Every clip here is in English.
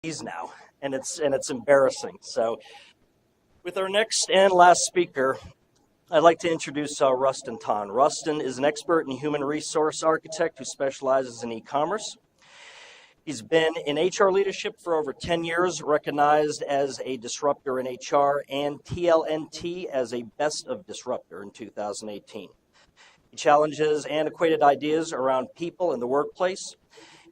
now, and it's embarrassing. So with our next and last speaker, I'd like to introduce Rustin Tonn. Rustin is an expert in human resource architect who specializes in e-commerce. He's been in HR leadership for over 10 years, recognized as a disruptor in HR and TLNT as a best of disruptor in 2018. He challenges antiquated ideas around people in the workplace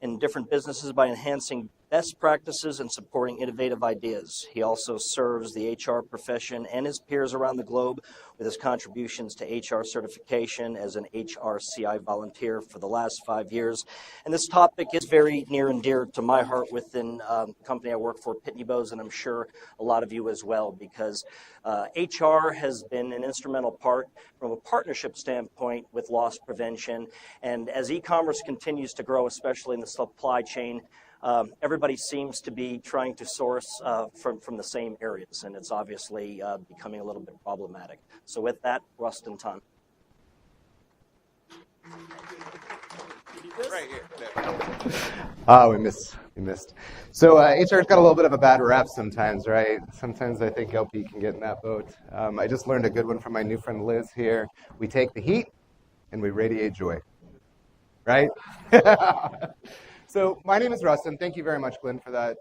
in different businesses by enhancing best practices and supporting innovative ideas. He also serves the HR profession and his peers around the globe with his contributions to HR certification as an HRCI volunteer for the last 5 years. And this topic is very near and dear to my heart within the company I work for, Pitney, and I'm sure a lot of you as well, because HR has been an instrumental part from a partnership standpoint with loss prevention. And as e-commerce continues to grow, especially in the supply chain, everybody seems to be trying to source from the same areas, and it's obviously becoming a little bit problematic. So with that, Rustin Tonn. Right here. We missed. So HR's got a little bit of a bad rap sometimes, right? Sometimes I think LP can get in that boat. I just learned a good one from my new friend Liz here. We take the heat and we radiate joy, right? So my name is Rustin. Thank you very much, Glenn, for that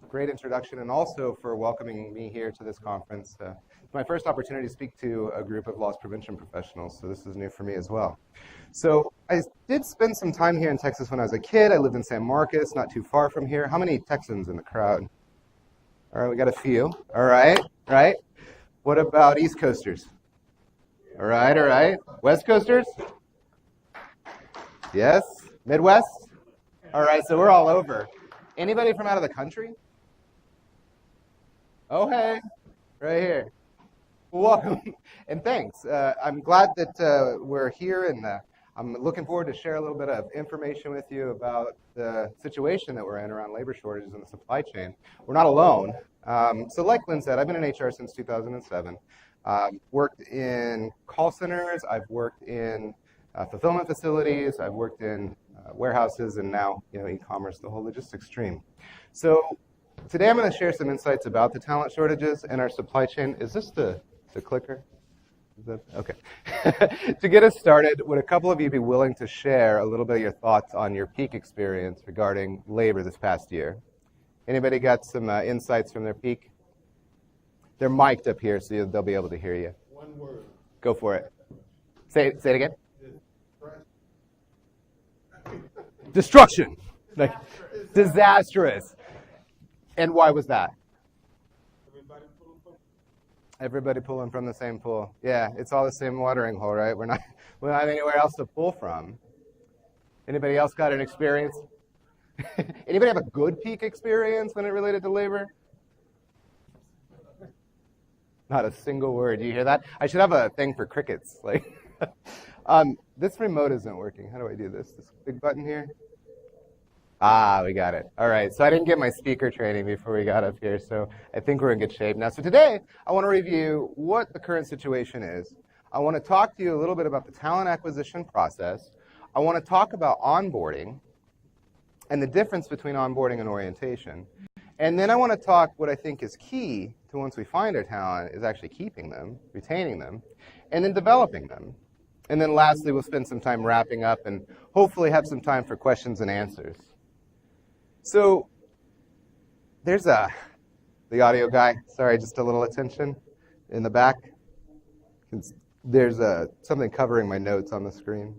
great introduction and also for welcoming me here to this conference. It's my first opportunity to speak to a group of loss prevention professionals, so this is new for me as well. So I did spend some time here in Texas when I was a kid. I lived in San Marcos, not too far from here. How many Texans in the crowd? All right, we got a few. All right. What about East Coasters? All right. West Coasters? Yes. Midwest? All right, so we're all over. Anybody from out of the country? Oh, hey, right here. Welcome, and thanks. I'm glad that we're here, and I'm looking forward to share a little bit of information with you about the situation that we're in around labor shortages in the supply chain. We're not alone. So like Lynn said, I've been in HR since 2007. Worked in call centers. I've worked in fulfillment facilities. I've worked in warehouses, and now e-commerce, the whole logistics stream. So today I'm going to share some insights about the talent shortages in our supply chain. Is this the clicker? Is that, okay. To get us started, would a couple of you be willing to share a little bit of your thoughts on your peak experience regarding labor this past year? Anybody got some insights from their peak? They're mic'd up here, so they'll be able to hear you. One word. Go for it. Say it again. Destruction. Like disastrous. And why was that? Everybody pulling from the same pool. Yeah, it's all the same watering hole, right? We're not anywhere else to pull from. Anybody else got an experience? Anybody have a good peak experience when it related to labor? Not a single word. Do you hear that? I should have a thing for crickets. Like, this remote isn't working. How do I do this? This big button here? Ah, we got it. All right. So I didn't get my speaker training before we got up here, so I think we're in good shape now. So today, I want to review what the current situation is. I want to talk to you a little bit about the talent acquisition process. I want to talk about onboarding and the difference between onboarding and orientation. And then I want to talk what I think is key to once we find our talent is actually keeping them, retaining them, and then developing them. And then lastly, we'll spend some time wrapping up and hopefully have some time for questions and answers. So there's the audio guy. Sorry, just a little attention in the back. There's something covering my notes on the screen.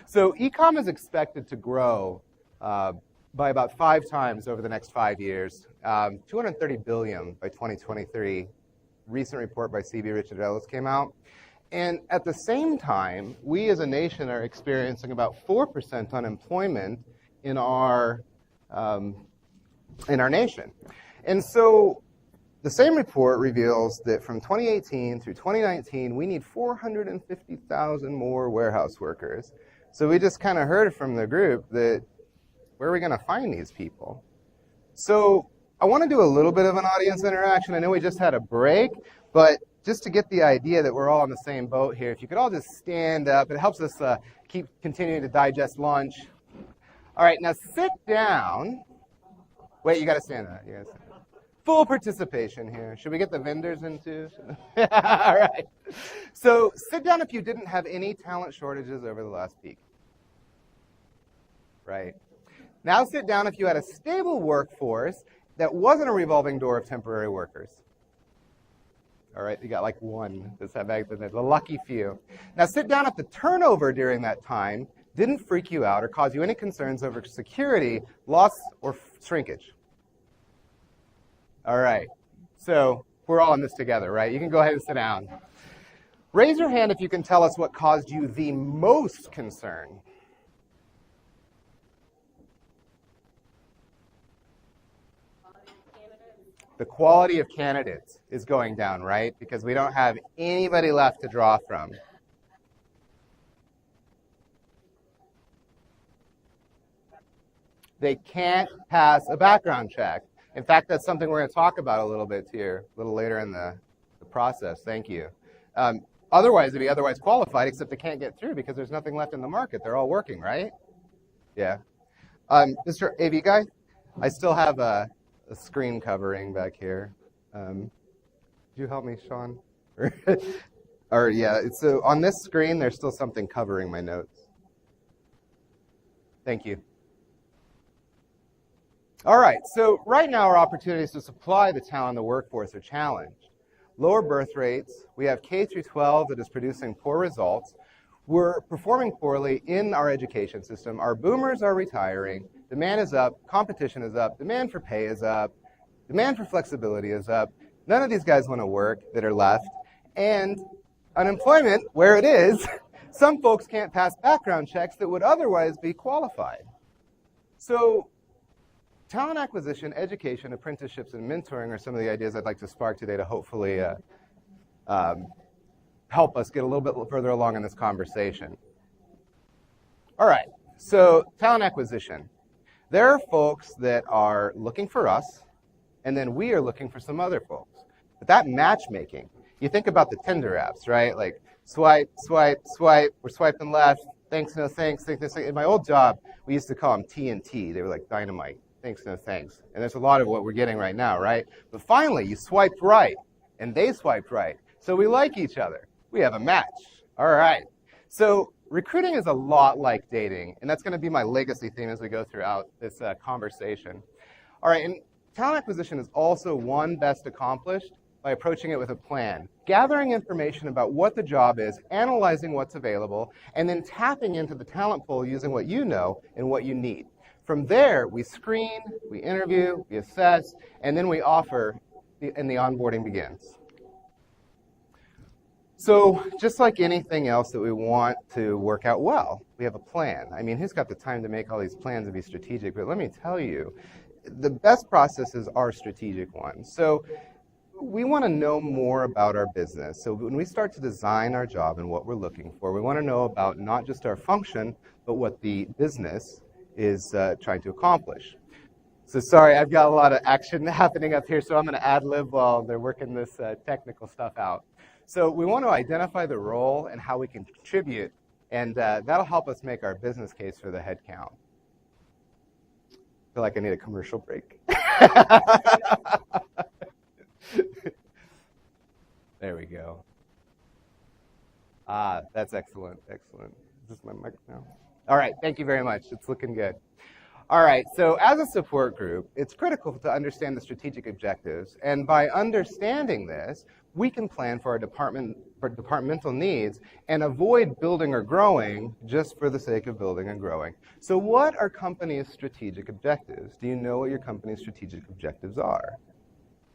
So e-com is expected to grow by about 5 times over the next 5 years, 230 billion by 2023. Recent report by CB Richard Ellis came out. And at the same time, we as a nation are experiencing about 4% unemployment in our nation. And so the same report reveals that from 2018 through 2019, we need 450,000 more warehouse workers. So we just kind of heard from the group that where are we going to find these people? So I want to do a little bit of an audience interaction. I know we just had a break, but just to get the idea that we're all on the same boat here, if you could all just stand up, it helps us keep continuing to digest lunch. All right, now sit down. Wait, you got to stand up. You gotta stand up. Full participation here. Should we get the vendors in too? All right. So sit down if you didn't have any talent shortages over the last peak. Right. Now sit down if you had a stable workforce that wasn't a revolving door of temporary workers. All right, you got like one. The lucky few. Now sit down if the turnover during that time didn't freak you out or cause you any concerns over security, loss, or shrinkage. All right, so we're all in this together, right? You can go ahead and sit down. Raise your hand if you can tell us what caused you the most concern. The quality of candidates is going down, right? Because we don't have anybody left to draw from. They can't pass a background check. In fact, that's something we're going to talk about a little bit here, a little later in the process. Thank you. Otherwise, they'd be otherwise qualified, except they can't get through because there's nothing left in the market. They're all working, right? Yeah. Mr. AV guy, I still have a screen covering back here. Could you help me, Sean? Or yeah, so on this screen, there's still something covering my notes. Thank you. All right, so right now our opportunities to supply the talent in the workforce are challenged. Lower birth rates, we have K through 12 that is producing poor results. We're performing poorly in our education system. Our boomers are retiring. Demand is up, competition is up, demand for pay is up, demand for flexibility is up. None of these guys want to work that are left. And unemployment, where it is, some folks can't pass background checks that would otherwise be qualified. So talent acquisition, education, apprenticeships, and mentoring are some of the ideas I'd like to spark today to hopefully help us get a little bit further along in this conversation. All right, so talent acquisition. There are folks that are looking for us, and then we are looking for some other folks. But that matchmaking, you think about the Tinder apps, right? Like swipe, swipe, swipe, we're swiping left, thanks, no thanks, thanks, no thanks. In my old job, we used to call them TNT. They were like dynamite, thanks, no thanks. And there's a lot of what we're getting right now, right? But finally, you swiped right, and they swiped right. So we like each other. We have a match. All right. So recruiting is a lot like dating, and that's going to be my legacy theme as we go throughout this conversation. All right, and talent acquisition is also one best accomplished by approaching it with a plan, gathering information about what the job is, analyzing what's available, and then tapping into the talent pool using what you know and what you need. From there, we screen, we interview, we assess, and then we offer, and the onboarding begins. So just like anything else that we want to work out well, we have a plan. I mean, who's got the time to make all these plans and be strategic? But let me tell you, the best processes are strategic ones. So we want to know more about our business. So when we start to design our job and what we're looking for, we want to know about not just our function, but what the business is trying to accomplish. So sorry, I've got a lot of action happening up here, so I'm going to ad-lib while they're working this technical stuff out. So we want to identify the role and how we can contribute, and that'll help us make our business case for the headcount. I feel like I need a commercial break. There we go. Ah, that's excellent, excellent. Is this my mic now? All right, thank you very much. It's looking good. All right, so as a support group, it's critical to understand the strategic objectives, and by understanding this, we can plan for our departmental needs and avoid building or growing just for the sake of building and growing. So what are companies' strategic objectives? Do you know what your company's strategic objectives are?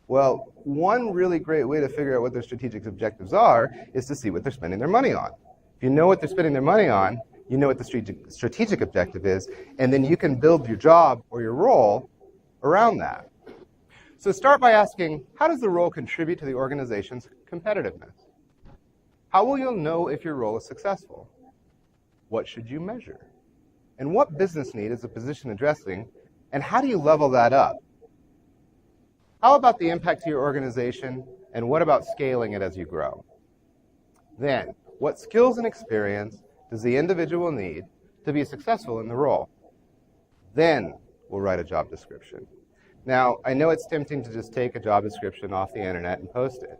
Well, one really great way to figure out what their strategic objectives are is to see what they're spending their money on. If you know what they're spending their money on, you know what the strategic objective is, and then you can build your job or your role around that. So start by asking, how does the role contribute to the organization's competitiveness? How will you know if your role is successful? What should you measure? And what business need is the position addressing, and how do you level that up? How about the impact to your organization, and what about scaling it as you grow? Then, what skills and experience does the individual need to be successful in the role? Then we'll write a job description. Now, I know it's tempting to just take a job description off the internet and post it.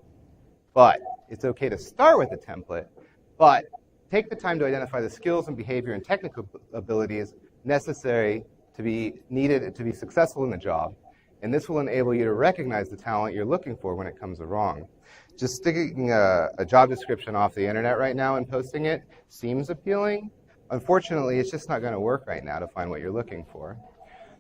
But it's okay to start with a template, but take the time to identify the skills and behavior and technical abilities necessary to be needed to be successful in the job. And this will enable you to recognize the talent you're looking for when it comes along. Just sticking a job description off the internet right now and posting it seems appealing. Unfortunately, it's just not going to work right now to find what you're looking for.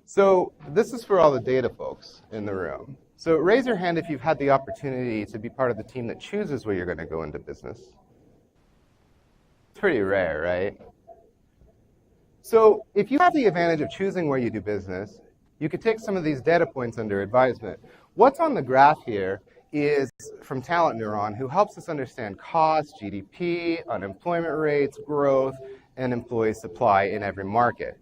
So this is for all the data folks in the room. So raise your hand if you've had the opportunity to be part of the team that chooses where you're going to go into business. It's pretty rare, right? So if you have the advantage of choosing where you do business, you could take some of these data points under advisement. What's on the graph here is from Talent Neuron, who helps us understand cost, GDP, unemployment rates, growth, and employee supply in every market.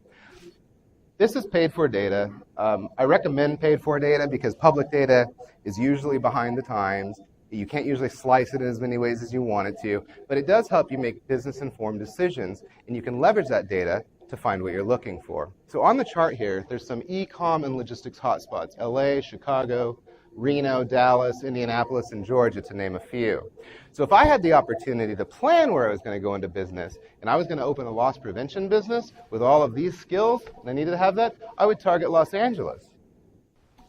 This is paid-for data. I recommend paid-for data because public data is usually behind the times. You can't usually slice it in as many ways as you want it to, but it does help you make business-informed decisions, and you can leverage that data to find what you're looking for. So on the chart here, there's some e-com and logistics hotspots: LA, Chicago, Reno, Dallas, Indianapolis, and Georgia, to name a few. So if I had the opportunity to plan where I was going to go into business, and I was going to open a loss prevention business with all of these skills, and I needed to have that, I would target Los Angeles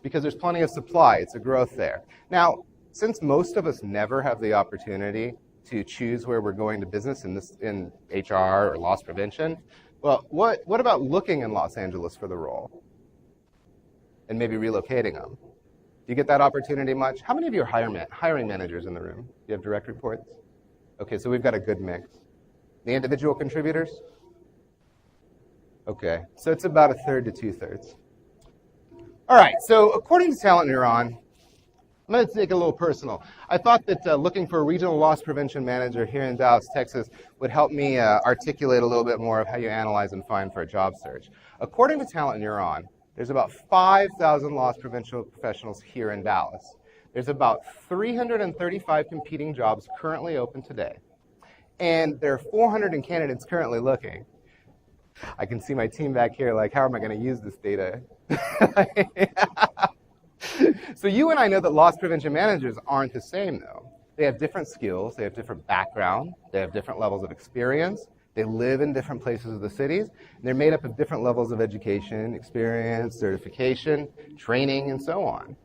because there's plenty of supply. It's a growth there. Now, since most of us never have the opportunity to choose where we're going to business in HR or loss prevention, well, what about looking in Los Angeles for the role and maybe relocating them? Do you get that opportunity much? How many of you are hiring managers in the room? Do you have direct reports? Okay, so we've got a good mix. The individual contributors? Okay, so it's about 1/3 to 2/3. All right, so according to Talent Neuron, I'm going to take it a little personal. I thought that looking for a regional loss prevention manager here in Dallas, Texas would help me articulate a little bit more of how you analyze and find for a job search. According to Talent Neuron, there's about 5,000 loss prevention professionals here in Dallas. There's about 335 competing jobs currently open today. And there are 400 candidates currently looking. I can see my team back here like, how am I going to use this data? So you and I know that loss prevention managers aren't the same, though. They have different skills, they have different background, they have different levels of experience, they live in different places of the cities, and they're made up of different levels of education, experience, certification, training, and so on.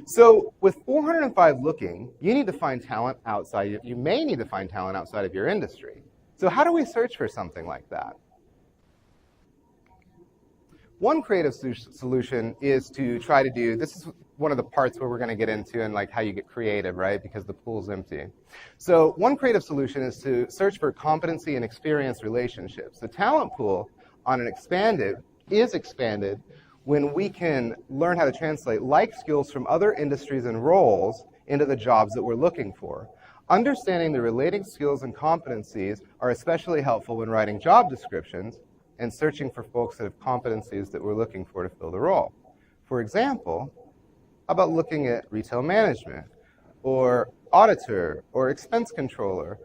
So with 405 looking, you need to find talent outside, you may need to find talent outside of your industry. So how do we search for something like that? One creative solution is to try to do, this is one of the parts where we're going to get into and like how you get creative, right? Because the pool's empty. So one creative solution is to search for competency and experience relationships. The talent pool on an is expanded when we can learn how to translate like skills from other industries and roles into the jobs that we're looking for. Understanding the relating skills and competencies are especially helpful when writing job descriptions and searching for folks that have competencies that we're looking for to fill the role. For example, how about looking at retail management, or auditor, or expense controller,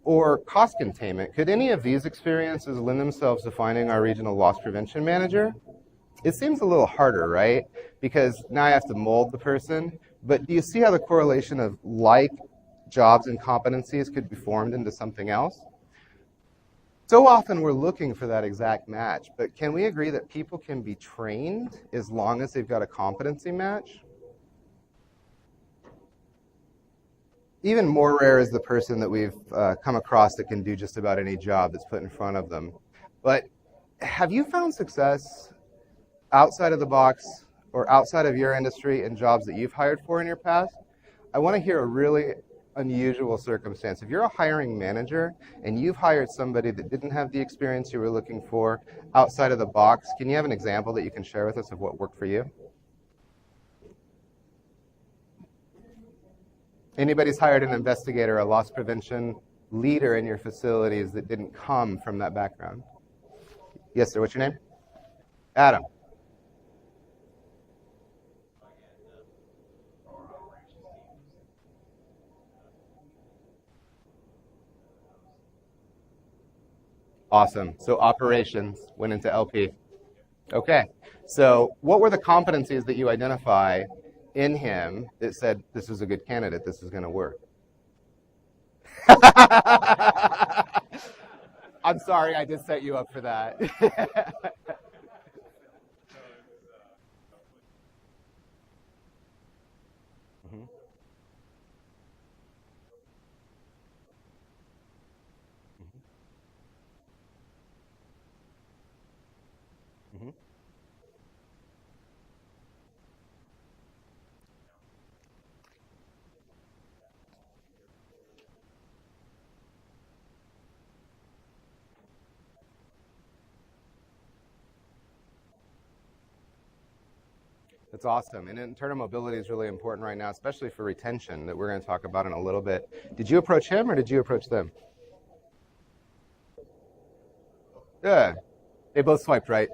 or cost containment? Could any of these experiences lend themselves to finding our regional loss prevention manager? It seems a little harder, right? Because now I have to mold the person, but do you see how the correlation of like jobs and competencies could be formed into something else? So often we're looking for that exact match, but can we agree that people can be trained as long as they've got a competency match? Even more rare is the person that we've come across that can do just about any job that's put in front of them. But have you found success outside of the box or outside of your industry in jobs that you've hired for in your past? I want to hear a really unusual circumstance. If you're a hiring manager and you've hired somebody that didn't have the experience you were looking for outside of the box, can you have an example that you can share with us of what worked for you? Anybody's hired an investigator, a loss prevention leader in your facilities that didn't come from that background? Yes, sir. What's your name? Adam. Awesome. So operations went into LP. Okay. So what were the competencies that you identify in him that said, this is a good candidate, this is going to work? I'm sorry, I did set you up for that. Mhm. Mhm. That's awesome. And internal mobility is really important right now, especially for retention, that we're going to talk about in a little bit. Did you approach him or did you approach them? Yeah. They both swiped right.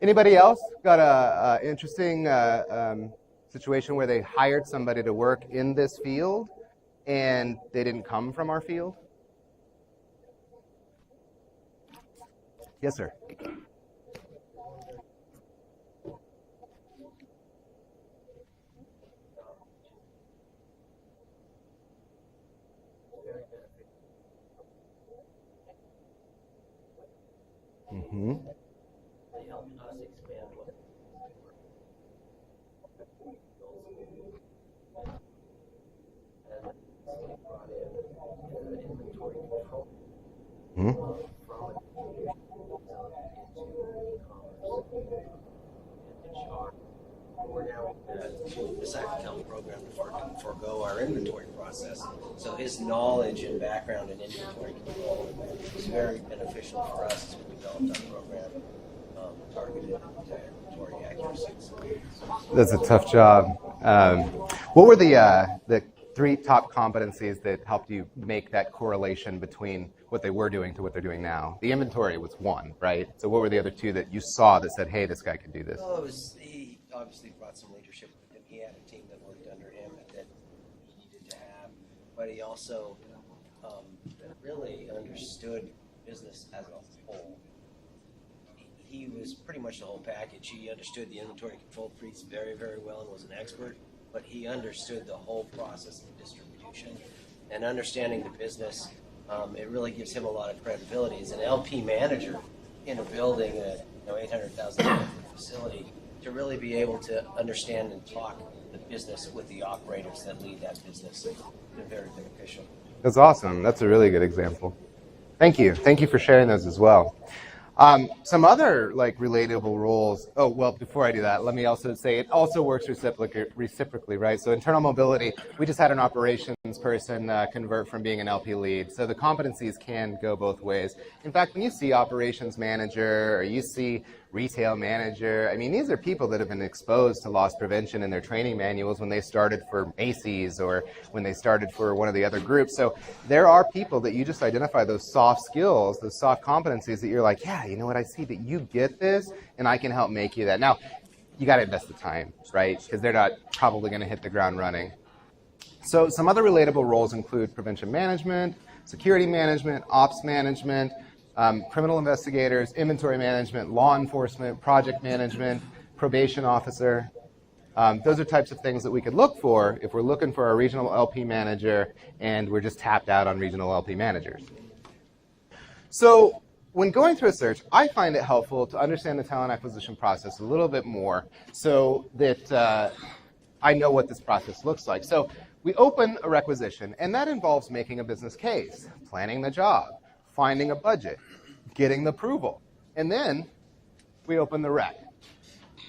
Anybody else got a interesting situation where they hired somebody to work in this field and they didn't come from our field? Yes, sir. Mm-hmm. They helped us expand what and brought in inventory control Mm-hmm. from into e-commerce and HR. We're now this account program to forego our inventory process. So his knowledge and background in inventory control was very beneficial for us as we developed our program targeted to inventory accuracy. That's a tough job. What were the three top competencies that helped you make that correlation between what they were doing to what they're doing now? The inventory was one, right? So what were the other two that you saw that said, hey, this guy could do this? Well, he obviously brought some leadership with him. He had a team that worked under him that he needed to have, but he also really understood business as a whole. He was pretty much the whole package. He understood the inventory control piece very, very well and was an expert, but he understood the whole process of distribution and understanding the business. It really gives him a lot of credibility as an LP manager in a building, a $800,000 facility, to really be able to understand and talk the business with the operators that lead that business. They're very beneficial. That's awesome. That's a really good example. Thank you. Thank you for sharing those as well. Some other relatable roles. Oh, well, before I do that, let me also say it also works reciprocally, right? So internal mobility, we just had an operations person convert from being an LP lead. So the competencies can go both ways. In fact, when you see operations manager or you see retail manager, I mean, these are people that have been exposed to loss prevention in their training manuals when they started for Macy's or when they started for one of the other groups. So there are people that you just identify those soft skills, those soft competencies that you're like, yeah, you know what, I see that you get this and I can help make you that. Now, you got to invest the time, right? Because they're not probably going to hit the ground running. So some other relatable roles include prevention management, security management, ops management, criminal investigators, inventory management, law enforcement, project management, probation officer. Those are types of things that we could look for if we're looking for a regional LP manager and we're just tapped out on regional LP managers. So when going through a search, I find it helpful to understand the talent acquisition process a little bit more so that I know what this process looks like. So we open a requisition, and that involves making a business case, planning the job, finding a budget, getting the approval, and then we open the rec.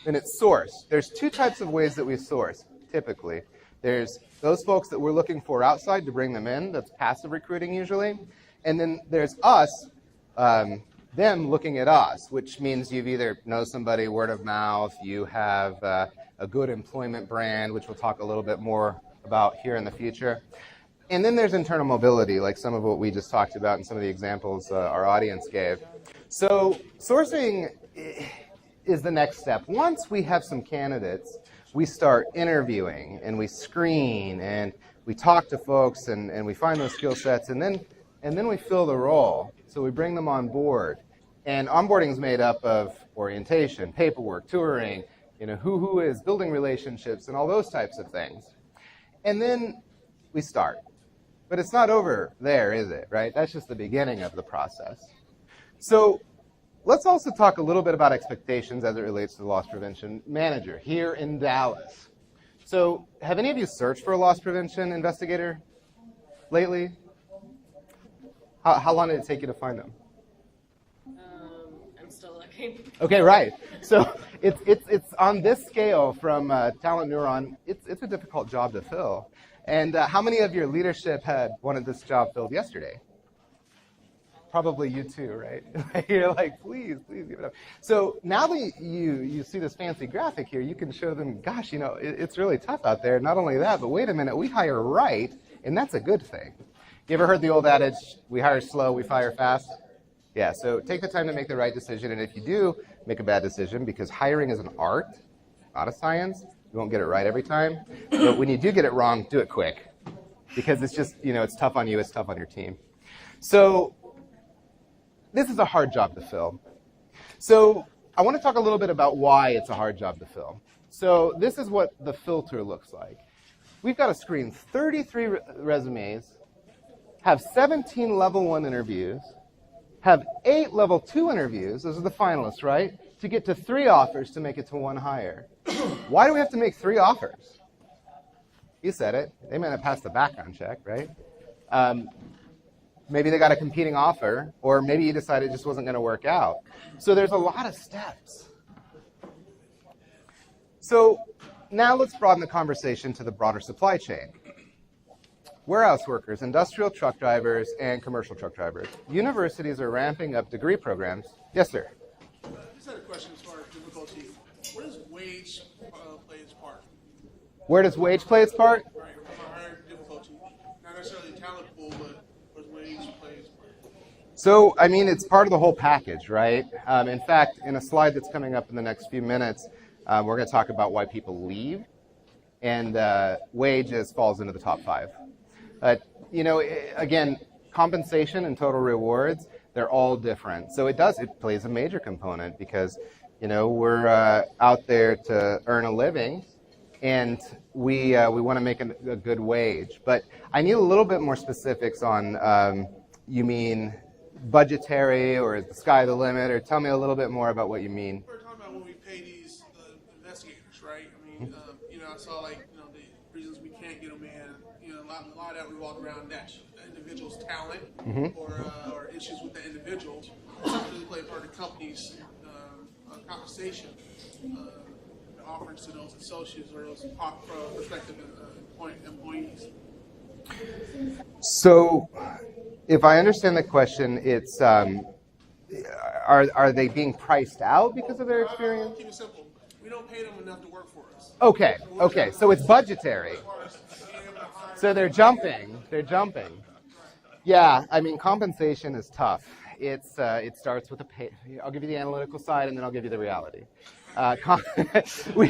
And it's sourced. There's two types of ways that we source, typically. There's those folks that we're looking for outside to bring them in, that's passive recruiting usually, and then there's us, them looking at us, which means you've either know somebody word of mouth, you have a good employment brand, which we'll talk a little bit more about here in the future. And then there's internal mobility, like some of what we just talked about and some of the examples our audience gave. So sourcing is the next step. Once we have some candidates, we start interviewing and we screen and we talk to folks and we find those skill sets and then we fill the role. So we bring them on board. And onboarding is made up of orientation, paperwork, touring, who is, building relationships, and all those types of things. And then we start. But it's not over there, is it, right? That's just the beginning of the process. So let's also talk a little bit about expectations as it relates to the loss prevention manager here in Dallas. So have any of you searched for a loss prevention investigator lately? How long did it take you to find them? I'm still looking. Okay, right. So it's on this scale from Talent Neuron, it's a difficult job to fill. And how many of your leadership had wanted this job filled yesterday? Probably you too, right? You're like, please give it up. So now that you see this fancy graphic here, you can show them, gosh, it's really tough out there. Not only that, but wait a minute, we hire right, and that's a good thing. You ever heard the old adage, we hire slow, we fire fast? Yeah, so take the time to make the right decision, and if you do make a bad decision, because hiring is an art, not a science, you won't get it right every time, but when you do get it wrong, do it quick, because it's just, it's tough on you, it's tough on your team. So this is a hard job to fill. So I want to talk a little bit about why it's a hard job to fill. So this is what the filter looks like. We've got to screen 33 resumes, have 17 level 1 interviews, have 8 level 2 interviews, those are the finalists, right, to get to 3 offers to make it to 1 hire. Why do we have to make 3 offers? You said it. They might have passed the background check, right? Maybe they got a competing offer, or maybe you decided it just wasn't going to work out. So there's a lot of steps. So now let's broaden the conversation to the broader supply chain. Warehouse workers, industrial truck drivers, and commercial truck drivers. Universities are ramping up degree programs. Yes, sir? I just had a question as far as difficulty. Where does wage play its part? Where does wage play its part? Right, for higher difficulty. Not necessarily talent pool, but where does wage play its part? So, it's part of the whole package, right? In fact, in a slide that's coming up in the next few minutes, we're going to talk about why people leave, and wages falls into the top 5. But, again, compensation and total rewards, they're all different. So it plays a major component because, we're out there to earn a living, and we want to make a good wage. But I need a little bit more specifics on, you mean budgetary, or is the sky the limit, or tell me a little bit more about what you mean. We're talking about when we pay these investigators, right? I saw the reasons we can't get them in. A lot of that revolved around that individual's talent or issues with the individual. It's not really play part of the company's compensation offerings to those associates or those prospective employees. So, if I understand the question, it's are they being priced out because of their experience? Keep it simple. We don't pay them enough to work for us. Okay. So it's budgetary. So they're jumping. Yeah, Compensation is tough. It starts with a pay. I'll give you the analytical side, and then I'll give you the reality. We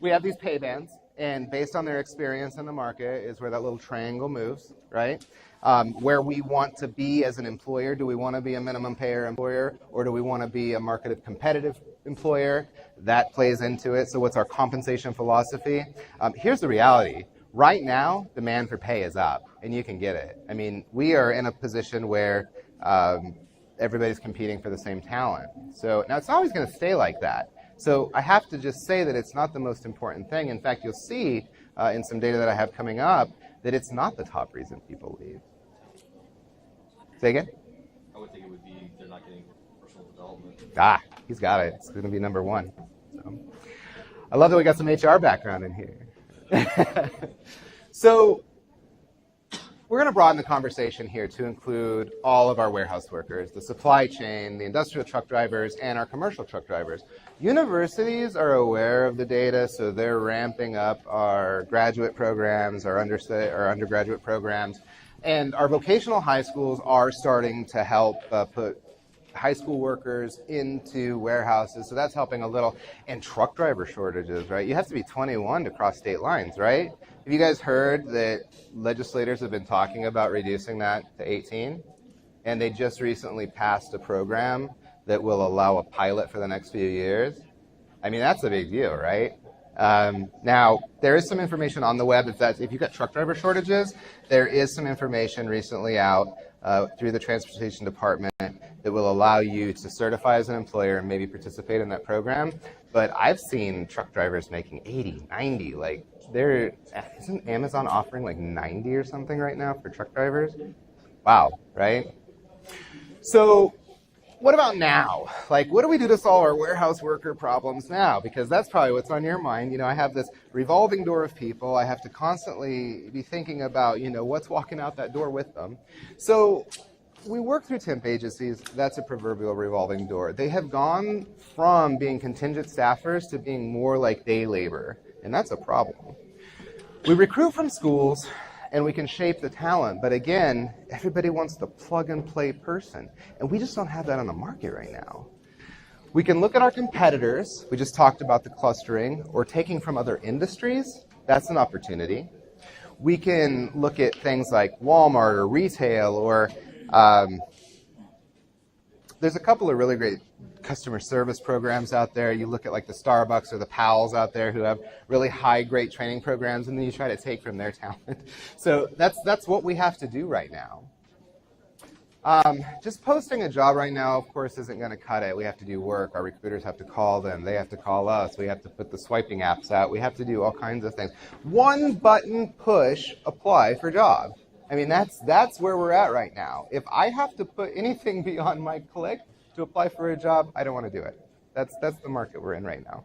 have these pay bands, and based on their experience in the market is where that little triangle moves, right? Where we want to be as an employer. Do we want to be a minimum payer employer, or do we want to be a market competitive employer? That plays into it. So what's our compensation philosophy? Here's the reality. Right now, demand for pay is up, and you can get it. We are in a position where everybody's competing for the same talent. So now it's not always going to stay like that. So I have to just say that it's not the most important thing. In fact, you'll see in some data that I have coming up that it's not the top reason people leave. Say again? I would think it would be they're not getting personal development. He's got it. It's going to be number 1. So, I love that we got some HR background in here. So we're going to broaden the conversation here to include all of our warehouse workers, the supply chain, the industrial truck drivers, and our commercial truck drivers. Universities are aware of the data, so they're ramping up our graduate programs, our undergraduate programs, and our vocational high schools are starting to help put high school workers into warehouses, so that's helping a little. And truck driver shortages, right? You have to be 21 to cross state lines, right? Have you guys heard that legislators have been talking about reducing that to 18? and they just recently passed a program that will allow a pilot for the next few years. I mean, that's a big deal, right? Now, there is some information on the web. If you've got truck driver shortages, there is some information recently out through the Transportation Department that will allow you to certify as an employer and maybe participate in that program. But I've seen truck drivers making 80, 90. Like, isn't Amazon offering like 90 or something right now for truck drivers? Wow, right? So, what about now? Like, what do we do to solve our warehouse worker problems now? Because that's probably what's on your mind. You know, I have this revolving door of people. I have to constantly be thinking about, you know, what's walking out that door with them. So we work through temp agencies. That's a proverbial revolving door. They have gone from being contingent staffers to being more like day labor, and that's a problem. We recruit from schools, and we can shape the talent. But again, everybody wants the plug-and-play person, and we just don't have that on the market right now. We can look at our competitors. We just talked about the clustering, or taking from other industries. That's an opportunity. We can look at things like Walmart or retail, or there's a couple of really great customer service programs out there. You look at like the Starbucks or the Pals out there who have really high, great training programs, and then you try to take from their talent. So that's what we have to do right now. Just posting a job right now, of course, isn't going to cut it. We have to do work. Our recruiters have to call them. They have to call us. We have to put the swiping apps out. We have to do all kinds of things. One button push, apply for job. I mean, that's where we're at right now. If I have to put anything beyond my click to apply for a job, I don't want to do it. That's the market we're in right now.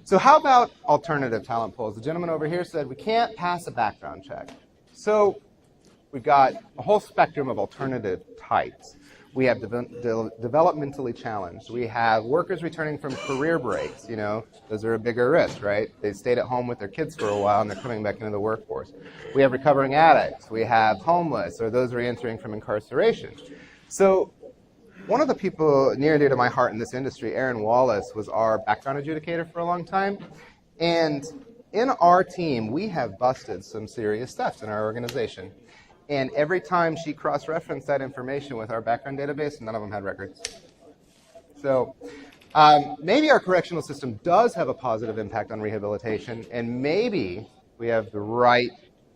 So how about alternative talent pools? The gentleman over here said we can't pass a background check. So we've got a whole spectrum of alternative types. We have developmentally challenged. We have workers returning from career breaks. You know, those are a bigger risk, right? They stayed at home with their kids for a while and they're coming back into the workforce. We have recovering addicts. We have homeless, or those re-entering from incarceration. So one of the people near and dear to my heart in this industry, Aaron Wallace, was our background adjudicator for a long time. And in our team, we have busted some serious thefts in our organization. And every time she cross-referenced that information with our background database, none of them had records. So maybe our correctional system does have a positive impact on rehabilitation, and maybe we have the right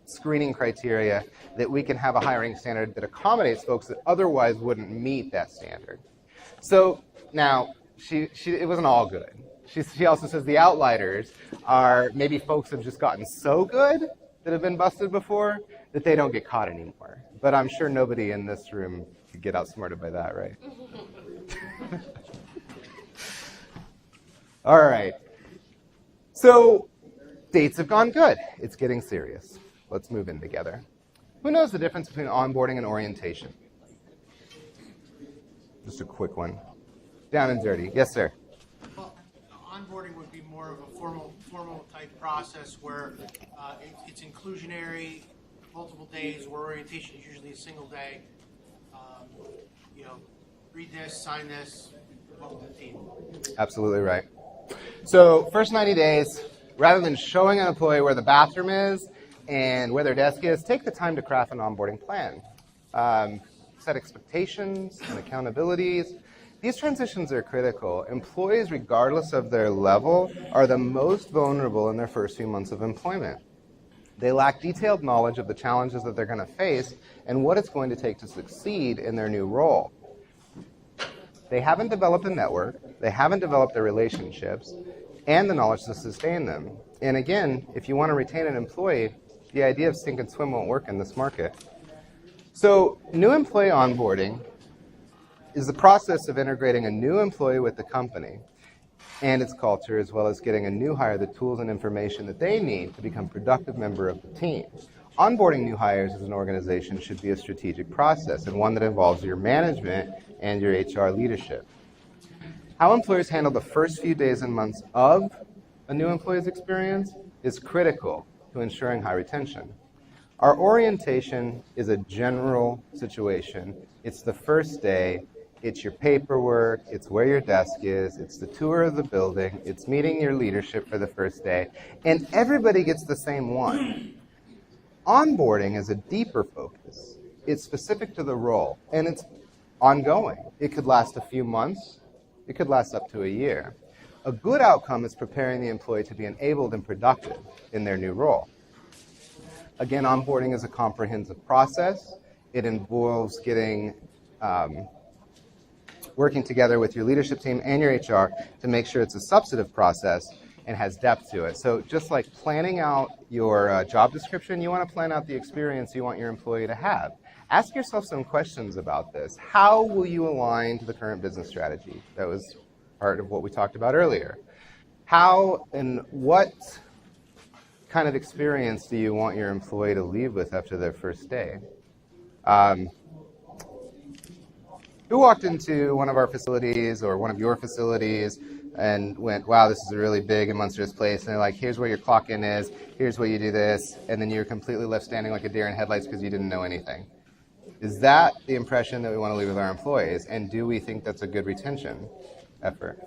screening criteria that we can have a hiring standard that accommodates folks that otherwise wouldn't meet that standard. So now, it wasn't all good. She also says the outliers are maybe folks have just gotten so good that have been busted before that they don't get caught anymore. But I'm sure nobody in this room could get outsmarted by that, right? All right. So dates have gone good. It's getting serious. Let's move in together. Who knows the difference between onboarding and orientation? Just a quick one. Down and dirty. Yes, sir. Well, onboarding would be more of a formal type process where it's inclusionary, multiple days, where orientation is usually a single day. You know, read this, sign this, welcome to the team. Absolutely right. So first 90 days, rather than showing an employee where the bathroom is and where their desk is, take the time to craft an onboarding plan. Set expectations and accountabilities. These transitions are critical. Employees, regardless of their level, are the most vulnerable in their first few months of employment. They lack detailed knowledge of the challenges that they're going to face and what it's going to take to succeed in their new role. They haven't developed a network, they haven't developed their relationships, and the knowledge to sustain them. And again, if you want to retain an employee, the idea of sink and swim won't work in this market. So new employee onboarding is the process of integrating a new employee with the company and its culture, as well as getting a new hire the tools and information that they need to become a productive member of the team. Onboarding new hires as an organization should be a strategic process and one that involves your management and your HR leadership. How employers handle the first few days and months of a new employee's experience is critical to ensuring high retention. Our orientation is a general situation. It's the first day. It's your paperwork, it's where your desk is, it's the tour of the building, it's meeting your leadership for the first day, and everybody gets the same one. Onboarding is a deeper focus. it's specific to the role, and it's ongoing. It could last a few months. It could last up to a year. A good outcome is preparing the employee to be enabled and productive in their new role. Again, onboarding is a comprehensive process. It involves working together with your leadership team and your HR to make sure it's a substantive process and has depth to it. So just like planning out your job description, you want to plan out the experience you want your employee to have. Ask yourself some questions about this. How will you align to the current business strategy? That was part of what we talked about earlier. How and what kind of experience do you want your employee to leave with after their first day? Who walked into one of our facilities or one of your facilities and went, wow, this is a really big and monstrous place, and they're like, here's where your clock-in is, here's where you do this, and then you're completely left standing like a deer in headlights because you didn't know anything? Is that the impression that we want to leave with our employees, and do we think that's a good retention effort?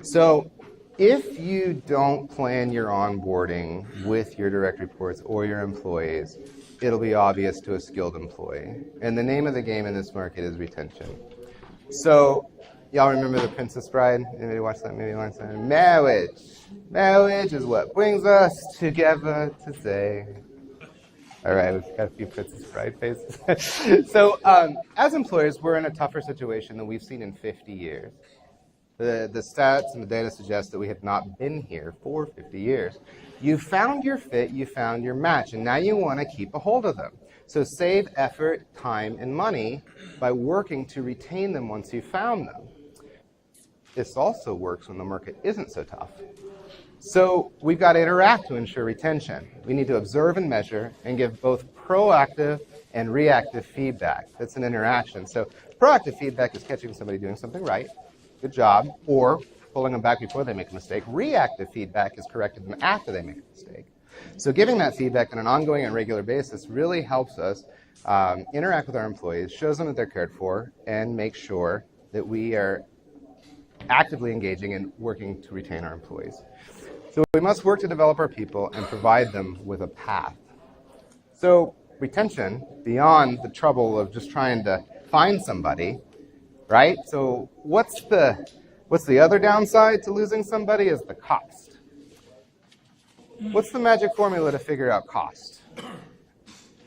So if you don't plan your onboarding with your direct reports or your employees, it'll be obvious to a skilled employee. And the name of the game in this market is retention. So, y'all remember The Princess Bride? Anybody watch that movie last time? Marriage. Marriage is what brings us together to say. All right, we've got a few Princess Bride faces. So, as employers, we're in a tougher situation than we've seen in 50 years. The stats and the data suggest that we have not been here for 50 years. You found your fit, you found your match, and now you want to keep a hold of them. So save effort, time, and money by working to retain them once you found them. This also works when the market isn't so tough. So we've got to interact to ensure retention. We need to observe and measure and give both proactive and reactive feedback. That's an interaction. So proactive feedback is catching somebody doing something right, good job, or pulling them back before they make a mistake. Reactive feedback is correcting them after they make a mistake. So giving that feedback on an ongoing and regular basis really helps us interact with our employees, shows them that they're cared for, and make sure that we are actively engaging and working to retain our employees. So we must work to develop our people and provide them with a path. So retention, beyond the trouble of just trying to find somebody, right? So what's the other downside to losing somebody is the cost. What's the magic formula to figure out cost?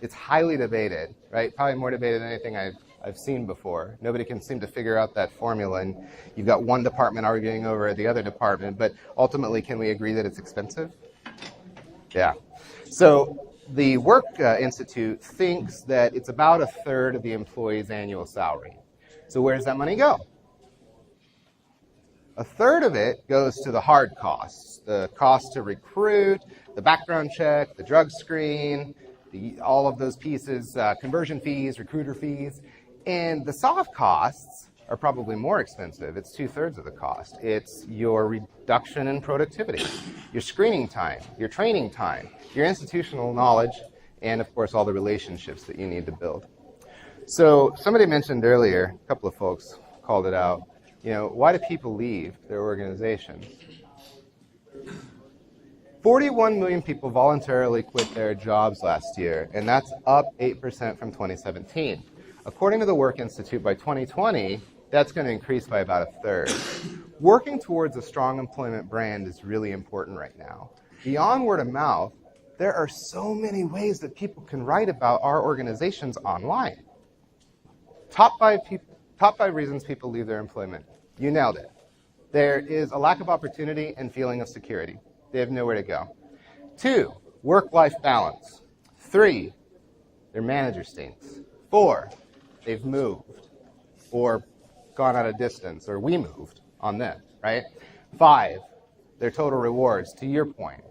It's highly debated, right? Probably more debated than anything I've seen before. Nobody can seem to figure out that formula, and you've got one department arguing over the other department, but ultimately, can we agree that it's expensive? Yeah. So the Work Institute thinks that it's about a third of the employee's annual salary. So where does that money go? A third of it goes to the hard costs, the cost to recruit, the background check, the drug screen, all of those pieces, conversion fees, recruiter fees. And the soft costs are probably more expensive. It's 2/3 of the cost. It's your reduction in productivity, your screening time, your training time, your institutional knowledge, and of course all the relationships that you need to build. So somebody mentioned earlier, a couple of folks called it out, why do people leave their organizations? 41 million people voluntarily quit their jobs last year, and that's up 8% from 2017. According to the Work Institute, by 2020, that's going to increase by about a third. Working towards a strong employment brand is really important right now. Beyond word of mouth, there are so many ways that people can write about our organizations online. Top five reasons people leave their employment. You nailed it. There is a lack of opportunity and feeling of security. They have nowhere to go. 2, work-life balance. 3, their manager stinks. 4, they've moved or gone out of distance, or we moved on them, right? 5, their total rewards, to your point.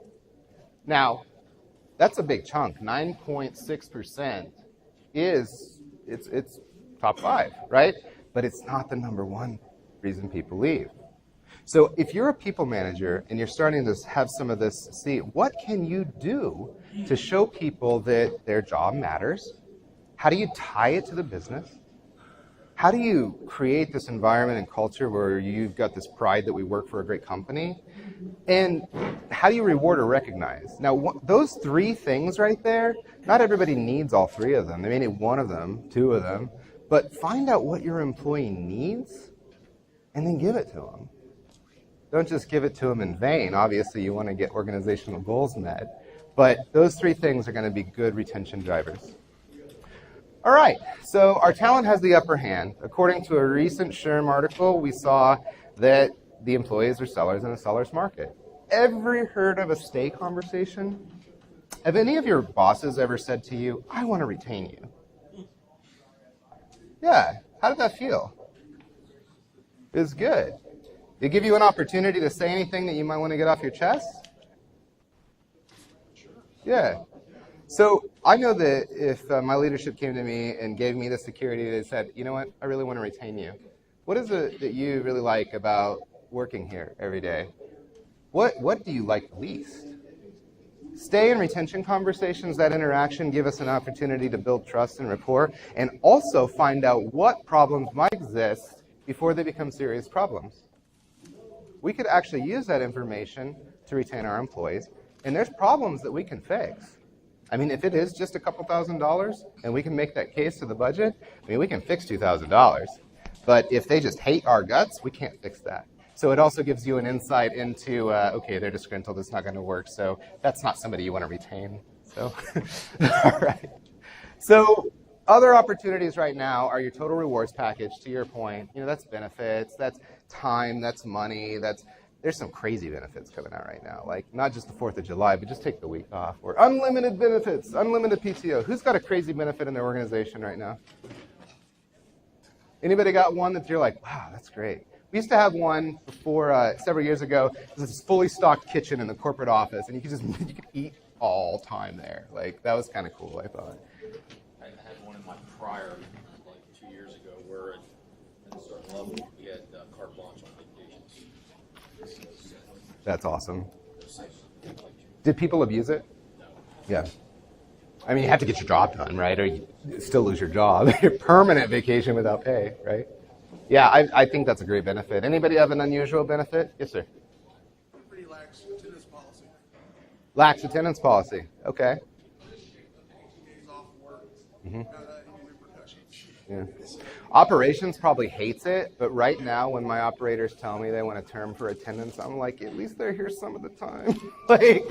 Now, that's a big chunk. 9.6% it's top 5, right? But it's not the number one reason people leave. So if you're a people manager and you're starting to have some of this, see, what can you do to show people that their job matters? How do you tie it to the business? how do you create this environment and culture where you've got this pride that we work for a great company? And how do you reward or recognize? Now, those three things right there, not everybody needs all three of them. They may need one of them, two of them, but find out what your employee needs and then give it to them. Don't just give it to them in vain. Obviously, you want to get organizational goals met, but those three things are going to be good retention drivers. All right, so our talent has the upper hand. According to a recent SHRM article, we saw that the employees are sellers in a seller's market. Ever heard of a stay conversation? Have any of your bosses ever said to you, I want to retain you? Yeah, how did that feel? It was good. Did it give you an opportunity to say anything that you might want to get off your chest? Yeah. So I know that if my leadership came to me and gave me the security that said, you know what, I really want to retain you. What is it that you really like about working here every day? What do you like least? Stay and retention conversations, that interaction, give us an opportunity to build trust and rapport, and also find out what problems might exist before they become serious problems. We could actually use that information to retain our employees, and there's problems that we can fix. I mean, if it is just a couple $1,000s and we can make that case to the budget, I mean, we can fix $2,000. But if they just hate our guts, we can't fix that. So it also gives you an insight into, okay, they're disgruntled, it's not going to work, so that's not somebody you want to retain. So, all right. So other opportunities right now are your total rewards package, to your point. You know, that's benefits, that's time, that's money, there's some crazy benefits coming out right now, like not just the 4th of July, but just take the week off, or unlimited benefits, unlimited PTO. Who's got a crazy benefit in their organization right now? Anybody got one that you're like, wow, that's great? We used to have one before, several years ago. It was this fully stocked kitchen in the corporate office, and you could eat all time there. Like, that was kind of cool, I thought. I had one in my prior, like 2 years ago, where at a certain level we had carte blanche on vacations. That's awesome. Did people abuse it? No. Yeah. I mean, you have to get your job done, right? Or you still lose your job. Your permanent vacation without pay, right? Yeah, I think that's a great benefit. Anybody have an unusual benefit? Yes, sir. Pretty lax attendance policy. Lax attendance policy. Okay. Days off work. Mm-hmm. Any repercussions. Yeah. Operations probably hates it, but right now when my operators tell me they want a term for attendance, I'm like, at least they're here some of the time. Like,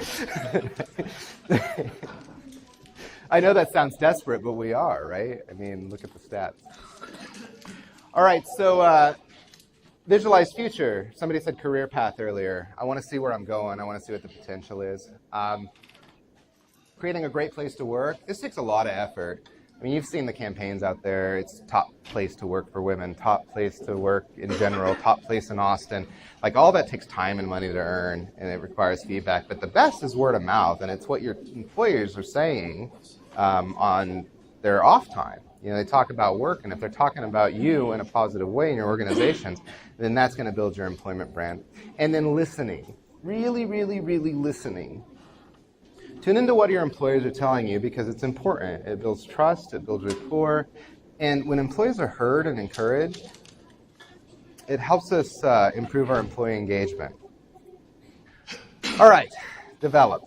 I know that sounds desperate, but we are, right? I mean, look at the stats. All right, so visualize future. Somebody said career path earlier. I want to see where I'm going. I want to see what the potential is. Creating a great place to work. This takes a lot of effort. I mean, you've seen the campaigns out there. It's top place to work for women, top place to work in general, top place in Austin. Like, all that takes time and money to earn, and it requires feedback. But the best is word of mouth, and it's what your employers are saying on their off time. You know, they talk about work, and if they're talking about you in a positive way in your organizations, then that's going to build your employment brand. And then listening. Really, really, really listening. Tune into what your employers are telling you because it's important. It builds trust, it builds rapport, and when employees are heard and encouraged, it helps us improve our employee engagement. All right, develop,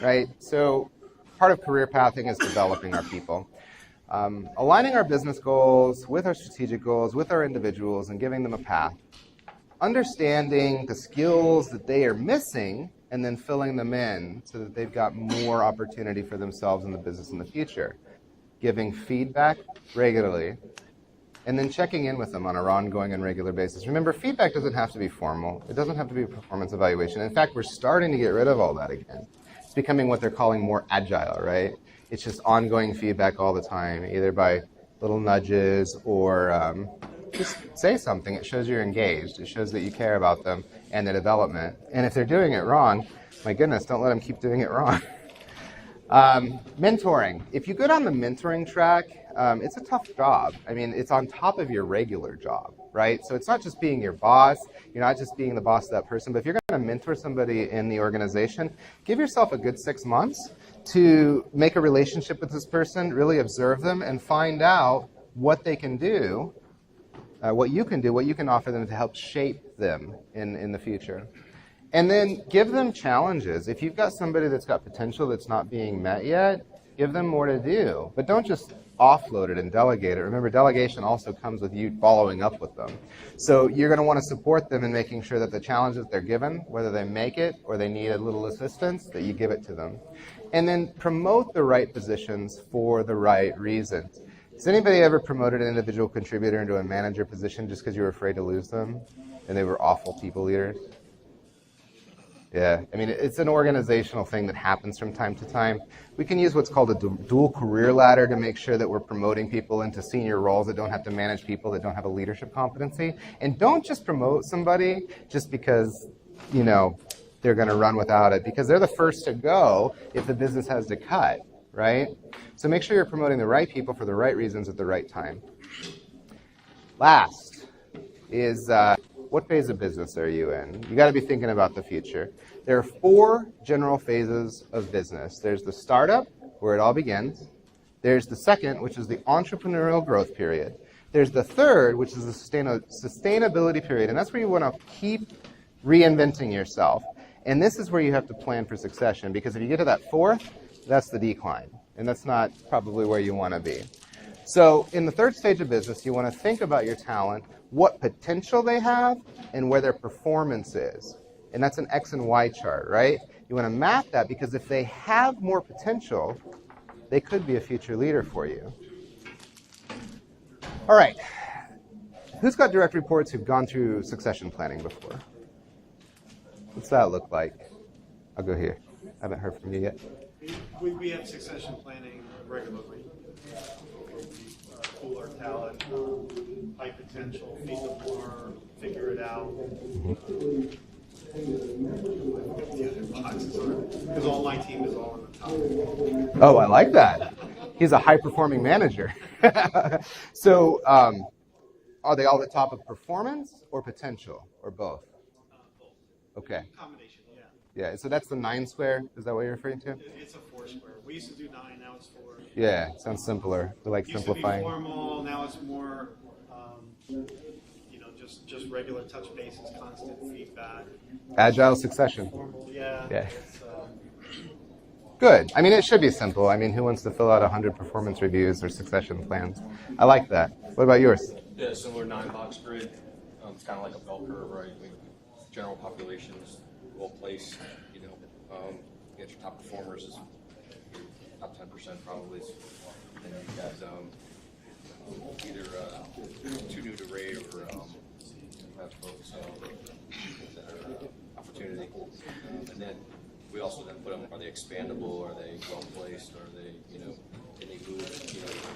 right? So part of career pathing is developing our people. Aligning our business goals with our strategic goals, with our individuals, and giving them a path. Understanding the skills that they are missing and then filling them in so that they've got more opportunity for themselves in the business in the future. Giving feedback regularly, and then checking in with them on an ongoing and regular basis. Remember, feedback doesn't have to be formal. It doesn't have to be a performance evaluation. In fact, we're starting to get rid of all that again. It's becoming what they're calling more agile, right? It's just ongoing feedback all the time, either by little nudges or just say something. It shows you're engaged. It shows that you care about them and their development. And if they're doing it wrong, my goodness, don't let them keep doing it wrong. Mentoring. If you go down the mentoring track, it's a tough job. I mean, it's on top of your regular job, right? So it's not just being your boss. You're not just being the boss of that person. But if you're going to mentor somebody in the organization, give yourself a good 6 months to make a relationship with this person, really observe them, and find out what they can do what you can do, what you can offer them to help shape them in the future. And then give them challenges. If you've got somebody that's got potential that's not being met yet, give them more to do. But don't just offload it and delegate it. Remember, delegation also comes with you following up with them. So you're going to want to support them in making sure that the challenges they're given, whether they make it or they need a little assistance, that you give it to them. And then promote the right positions for the right reasons. Has anybody ever promoted an individual contributor into a manager position just because you were afraid to lose them and they were awful people leaders? Yeah, I mean, it's an organizational thing that happens from time to time. We can use what's called a dual career ladder to make sure that we're promoting people into senior roles that don't have to manage people that don't have a leadership competency. And don't just promote somebody just because, you know, they're going to run without it, because they're the first to go if the business has to cut, right? So make sure you're promoting the right people for the right reasons at the right time. Last is what phase of business are you in? You got to be thinking about the future. There are 4 general phases of business. There's the startup, where it all begins. There's the second, which is the entrepreneurial growth period. There's the third, which is the sustainability period, and that's where you want to keep reinventing yourself. And this is where you have to plan for succession, because if you get to that 4th, that's the decline, and that's not probably where you want to be. So in the third stage of business, you want to think about your talent, what potential they have, and where their performance is. And that's an X and Y chart, right? You want to map that, because if they have more potential, they could be a future leader for you. All right. Who's got direct reports who've gone through succession planning before? What's that look like? I'll go here. I haven't heard from you yet. We have succession planning regularly. Pool our talent, high potential, feed them more, figure it out. The other boxes are, because all my team is all on the top. Oh, I like that. He's a high-performing manager. So are they all at the top of performance or potential, or both? Both. Okay. Combination, yeah. Yeah, so that's the 9 square. Is that what you're referring to? It's a 4 square. We used to do 9, now it's 4. Yeah, sounds simpler. We like simplifying. Used to be formal, now it's more, just regular touch bases, constant feedback. Agile succession. Formal, yeah. Yeah. Good. I mean, it should be simple. I mean, who wants to fill out 100 performance reviews or succession plans? I like that. What about yours? Yeah, similar 9-box grid. It's kind of like a bell curve, right? I mean, general populations, well placed. You get your top performers is top 10% probably. And you got either too new to rate or have folks opportunity. And then we also then put them, are they expandable, are they well placed, are they, can they move,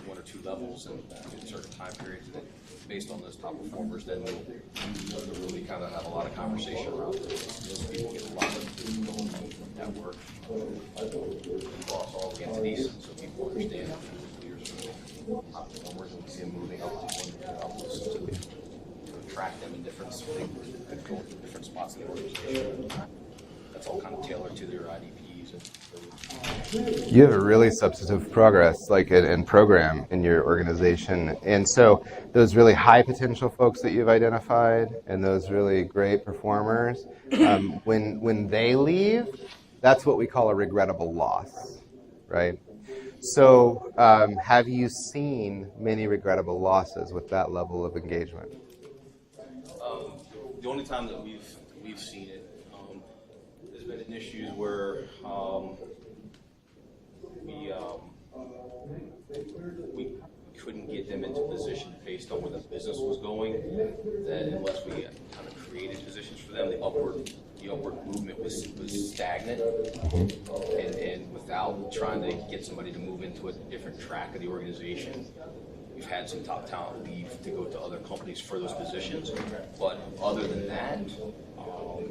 1 or 2 levels in certain time periods? And then based on those top performers, then we'll really kind of have a lot of conversation around those people get a lot of that work across all the entities, so people understand leaders are top performers and we see them moving up to 1 or 2 levels to track them in different spots in the organization. That's all kind of tailored to their IDPs. You have a really substantive progress, and program in your organization. And so those really high potential folks that you've identified and those really great performers, when they leave, that's what we call a regrettable loss, right? So have you seen many regrettable losses with that level of engagement? The only time that we've seen it, there's been issues where we couldn't get them into position based on where the business was going. That unless we kind of created positions for them, the upward movement was stagnant, and without trying to get somebody to move into a different track of the organization. We've had some top talent leave to go to other companies for those positions, but other than that, as long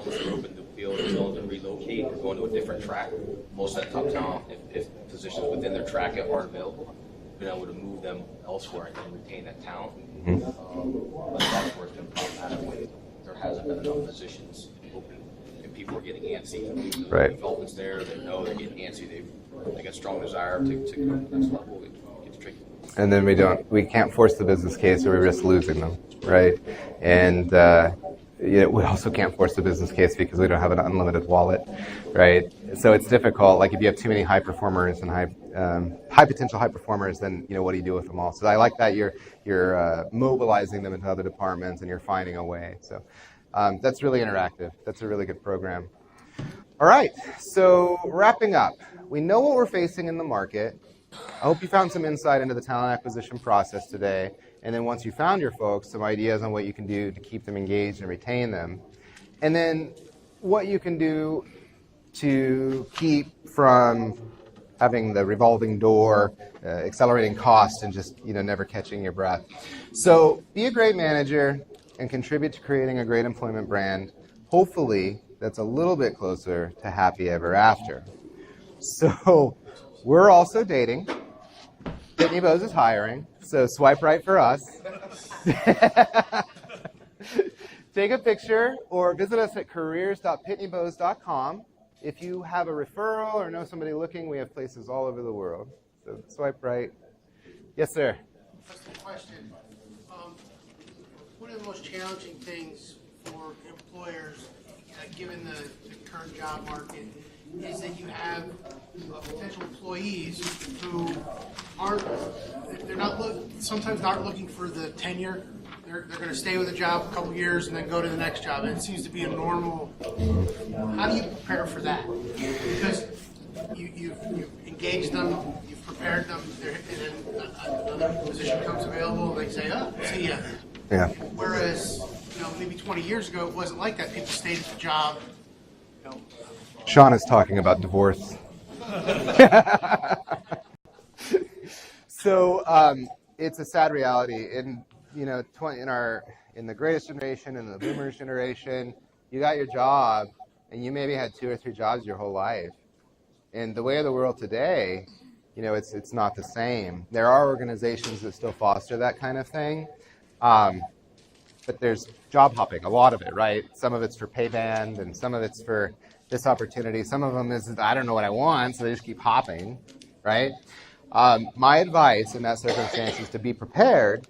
as they're open to be able to relocate or go into a different track, most of that top talent, if positions within their track aren't available, been able to move them elsewhere and retain that talent. But that's where it's been problematic when there hasn't been enough positions open and people are getting antsy. Right. Development's there, they know they're getting antsy, they got strong desire to go to the next level. It's tricky. and then we can't force the business case, or we risk losing them, right? And we also can't force the business case because we don't have an unlimited wallet, right? So it's difficult. Like if you have too many high performers and high potential high performers, then what do you do with them all? So I like that you're mobilizing them into other departments and you're finding a way. So that's really interactive. That's a really good program. All right, so wrapping up, we know what we're facing in the market. I hope you found some insight into the talent acquisition process today. And then once you found your folks, some ideas on what you can do to keep them engaged and retain them. And then what you can do to keep from having the revolving door, accelerating cost, and just never catching your breath. So be a great manager and contribute to creating a great employment brand. Hopefully, that's a little bit closer to happy ever after. So we're also dating. Pitney Bowes is hiring, so swipe right for us. Take a picture or visit us at careers.pitneybowes.com. If you have a referral or know somebody looking, we have places all over the world. So swipe right. Yes, sir. Question. One of the most challenging things for employers, given the current job market, is that you have potential employees who sometimes not looking for the tenure. They're going to stay with a job a couple years and then go to the next job. And it seems to be a normal. How do you prepare for that? Because you've engaged them, you've prepared them, and then another position comes available, and they say, "Oh, see ya." Yeah. Whereas, maybe 20 years ago, it wasn't like that. People stayed at the job. Sean is talking about divorce. So it's a sad reality. In the greatest generation, in the boomers generation, you got your job, and you maybe had 2 or 3 jobs your whole life. And the way of the world today, it's not the same. There are organizations that still foster that kind of thing. But there's job hopping, a lot of it, right? Some of it's for pay band, and some of it's for this opportunity. Some of them is, I don't know what I want, so they just keep hopping, right? My advice in that circumstance is to be prepared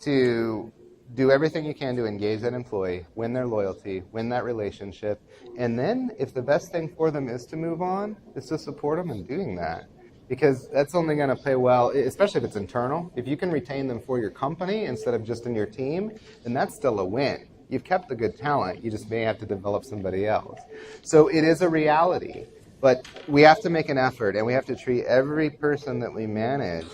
to do everything you can to engage that employee, win their loyalty, win that relationship, and then if the best thing for them is to move on, is to support them in doing that. Because that's only going to play well, especially if it's internal. If you can retain them for your company instead of just in your team, then that's still a win. You've kept the good talent. You just may have to develop somebody else. So it is a reality. But we have to make an effort, and we have to treat every person that we manage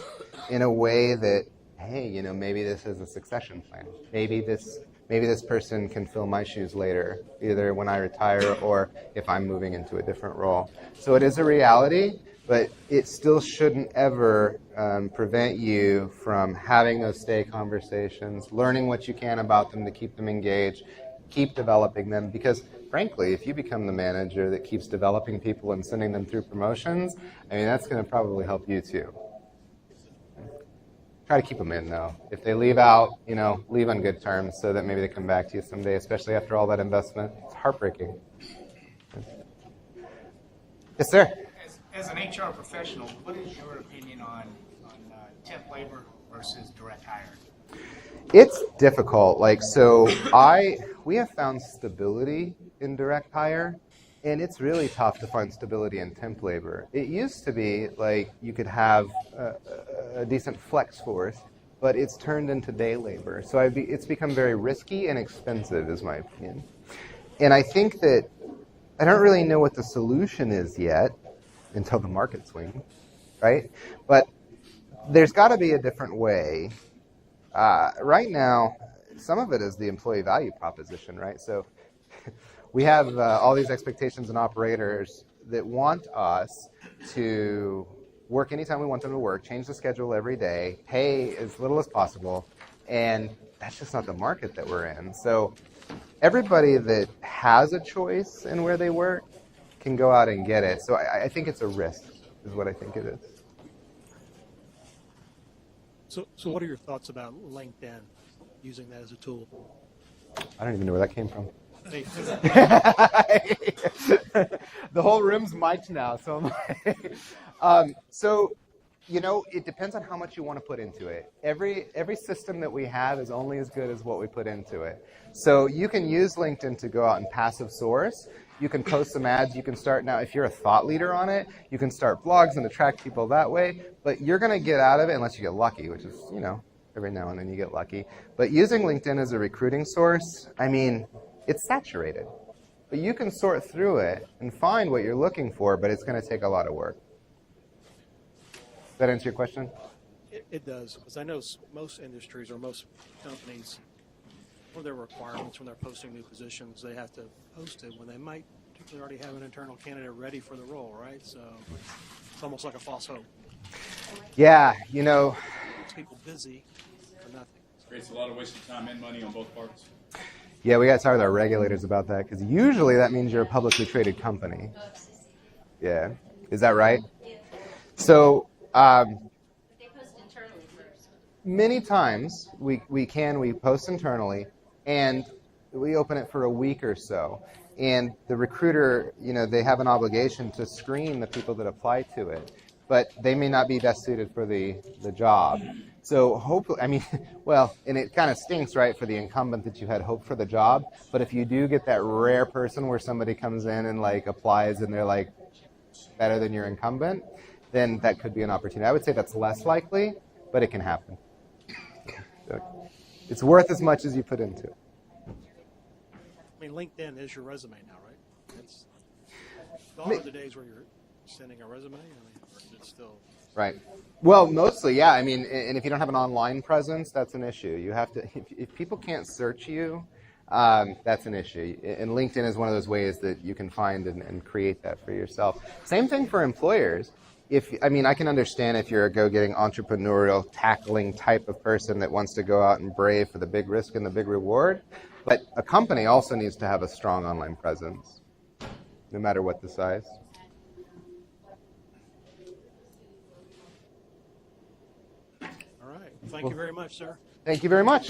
in a way that, hey, maybe this is a succession plan. Maybe this person can fill my shoes later, either when I retire or if I'm moving into a different role. So it is a reality. But it still shouldn't ever prevent you from having those stay conversations, learning what you can about them to keep them engaged, keep developing them. Because, frankly, if you become the manager that keeps developing people and sending them through promotions, that's going to probably help you too. Try to keep them in, though. If they leave out, leave on good terms so that maybe they come back to you someday, especially after all that investment. It's heartbreaking. Yes, sir. As an HR professional, what is your opinion on temp labor versus direct hire? It's difficult. We have found stability in direct hire, and it's really tough to find stability in temp labor. It used to be like you could have a decent flex force, but it's turned into day labor. So it's become very risky and expensive, is my opinion. And I think that I don't really know what the solution is yet, until the market swings, right? But there's got to be a different way. Right now, some of it is the employee value proposition, right? So we have all these expectations and operators that want us to work anytime we want them to work, change the schedule every day, pay as little as possible, and that's just not the market that we're in. So everybody that has a choice in where they work can go out and get it. So I think it's a risk, is what I think it is. So what are your thoughts about LinkedIn, using that as a tool? I don't even know where that came from. Hey, The whole room's mic'd now, so I'm like... So It depends on how much you want to put into it. Every system that we have is only as good as what we put into it. So you can use LinkedIn to go out and passive source. You can post some ads. You can start now, if you're a thought leader on it, you can start blogs and attract people that way. But you're going to get out of it unless you get lucky, which is, every now and then you get lucky. But using LinkedIn as a recruiting source, it's saturated. But you can sort through it and find what you're looking for, but it's going to take a lot of work. Does that answer your question? It does, because I know most industries or most companies, one of their requirements when they're posting new positions, they have to post it when they might particularly already have an internal candidate ready for the role, right? So it's almost like a false hope. Yeah, Keeps people busy for nothing. Creates a lot of wasted time and money on both parts. Yeah, we got to talk with our regulators about that, because usually that means you're a publicly traded company. Yeah. Is that right? So They post internally first. many times we post internally, and we open it for a week or so. And the recruiter, they have an obligation to screen the people that apply to it, but they may not be best suited for the job. So hopefully, and it kind of stinks, right, for the incumbent that you had hoped for the job. But if you do get that rare person where somebody comes in and applies and they're better than your incumbent, then that could be an opportunity. I would say that's less likely, but it can happen. So it's worth as much as you put into it. LinkedIn is your resume now, right? It's gone are the days where you're sending a resume. Or is it still? Right. Well, mostly, yeah. And if you don't have an online presence, that's an issue. You have to. If people can't search you, that's an issue. And LinkedIn is one of those ways that you can find and create that for yourself. Same thing for employers. I can understand if you're a go-getting, entrepreneurial, tackling type of person that wants to go out and brave for the big risk and the big reward. But a company also needs to have a strong online presence, no matter what the size. All right. Thank you very much, sir. Thank you very much.